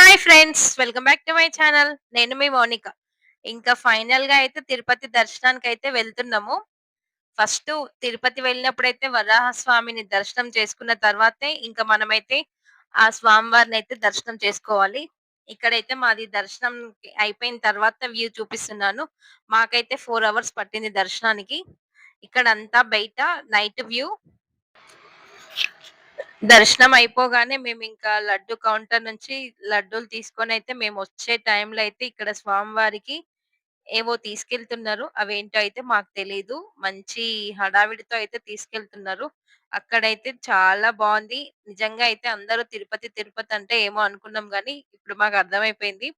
Hi friends! Welcome back to my channel. నేను మీ మౌనిక. ఇంకా ఫైనల్‌గా అయితే తిరుపతి దర్శనానికైతే వెళ్తున్నాము. ఫస్టు తిరుపతి వెళ్ళినప్పుడైతే వరాహస్వామిని దర్శనం చేసుకున్న తర్వాతే ఇంక మనమైతే ఆ స్వామివారినైతే దర్శనం చేసుకోవాలి. ఇక్కడైతే మాది దర్శనం అయిపోయిన తర్వాత వ్యూ చూపిస్తున్నాను. మాకైతే 4 అవర్స్ పట్టింది దర్శనానికి. ఇక్కడంతా బయట నైట్ వ్యూ. దర్శనం అయిపోగానే మేమింకా లడ్డు కౌంటర్ నుంచి లడ్డూలు తీసుకొనైతే మేమొచ్చే టైంలో అయితే ఇక్కడ స్వామివారికి ఏవో తీసుకెళ్తున్నారు. అవేంటో అయితే మాకు తెలీదు. మంచి హడావిడితో అయితే తీసుకెళ్తున్నారు. అక్కడైతే చాలా బావుంది. నిజంగా అయితే అందరూ తిరుపతి, తిరుపతి అంటే ఏమో అనుకున్నాం గానీ, ఇప్పుడు మాకర్థమైపోయింది.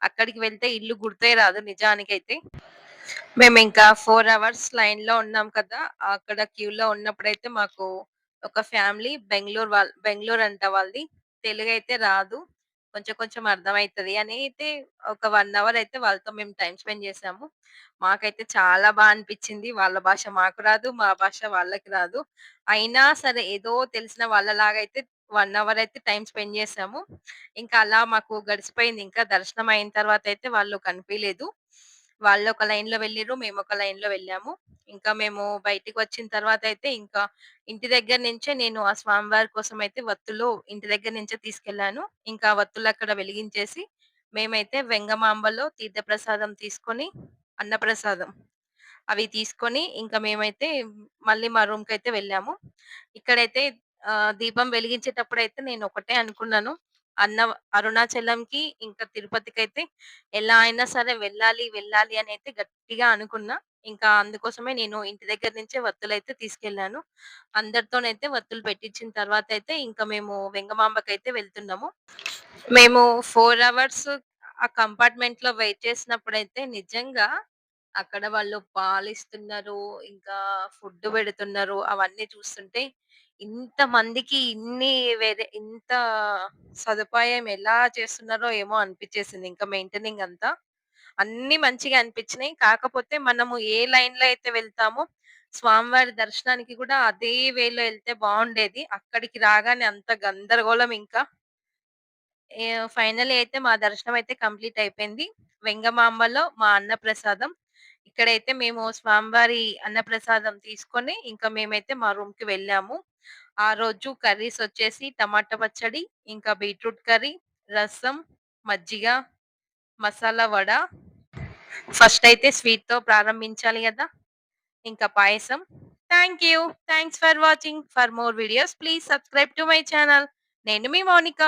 అక్కడికి వెళ్తే ఇల్లు గుర్తే రాదు నిజానికైతే. మేమింకా 4 అవర్స్ లైన్‌లో ఉన్నాం కదా! అక్కడ క్యూలో ఉన్నప్పుడైతే మాకు ఒక ఫ్యామిలీ బెంగుళూరంట వాళ్ళది. తెలుగైతే రాదు. కొంచెం కొంచెం అర్థమైతది అని అయితే ఒక 1 అవర్ అయితే వాళ్ళతో మేము టైమ్ స్పెండ్ చేసాము. మాకైతే చాలా అనిపిచ్చింది. వాళ్ళ భాష మాకు రాదు. మా భాష వాళ్ళకి రాదు. అయినా సరే ఏదో తెలిసిన వాళ్ళలాగా అయితే 1 అవర్ అయితే టైమ్ స్పెండ్ చేసాము. ఇంకా అలా మాకు గడిచిపోయింది. ఇంకా దర్శనం అయిన తర్వాతయితే వాళ్ళు కనిపియలేదు. వాళ్ళొక లైన్‌లో వెళ్ళిర్రు. మేమొక లైన్‌లో వెళ్ళాము. ఇంకా మేము బయటికి వచ్చిన తర్వాతయితే ఇంకా ఇంటి దగ్గర నుంచే నేను ఆ స్వామివారి కోసమయితే వత్తులు ఇంటి దగ్గర నుంచే తీసుకెళ్ళాను. ఇంకా వత్తులక్కడ వెలిగించేసి, మేమైతే వెంగమాంబలో తీర్థప్రసాదం తీసుకొని అన్నప్రసాదం అవి తీసుకొని ఇంకా మేమైతే మళ్ళీ మా రూమ్‌కైతే వెళ్ళాము. ఇక్కడైతే దీపం వెలిగించేటప్పుడైతే నేనొకటే అనుకున్నాను. అన్న అరుణాచలంకి ఇంకా తిరుపతికైతే ఎలా అయినా సరే వెళ్ళాలి, వెళ్ళాలి అనైతే గట్టిగా అనుకున్నా. ఇంకా అందుకోసమే నేను ఇంటి దగ్గర నుంచే వత్తులైతే తీసుకెళ్ళాను. అందరితోనైతే వత్తులు పెట్టించిన తర్వాతయితే ఇంకా మేము వెంగమాంబకైతే వెళ్తున్నాము. మేము 4 అవర్స్ ఆ కంపార్ట్మెంట్‌లో వెయిట్ చేసినప్పుడైతే నిజంగా అక్కడ వాళ్ళు పాలిస్తున్నారు, ఇంకా ఫుడ్ పెడుతున్నారు. అవన్నీ చూస్తుంటే ఇంతమందికి ఇంత సదుపాయం ఎలా చేస్తున్నారో ఏమో అనిపిచ్చేసింది. ఇంకా మెయింటెనింగ్ అంతా. అన్నీ మంచిగా అనిపించినాయి. కాకపోతే మనము ఏ లైన్‌లో అయితే వెళ్తామో స్వామివారి దర్శనానికి కూడా అదే వేలో ఎళ్తే బావుండేది. అక్కడికి రాగానే అంత గందరగోళం ఇంకా. ఫైనల్లీ అయితే మా దర్శనం అయితే కంప్లీట్ అయిపోయింది. వెంగమాంబలో మా అన్నప్రసాదం. ఇక్కడైతే మేము స్వామివారి అన్నప్రసాదం తీసుకొని ఇంకా మేమైతే మా రూమ్‌కి వెళ్ళాము. ఆ రోజు కర్రీస్ వచ్చేసి టమాటా పచ్చడి, ఇంకా బీట్రూట్ కర్రీ, రసం, మజ్జిగ, మసాలా వడ. ఫస్ట్ అయితే స్వీట్‌తో ప్రారంభించాలి గదా! ఇంకా payasam. Thank you. Thanks for watching. For more videos please subscribe to my channel. నేను మీ మౌనిక.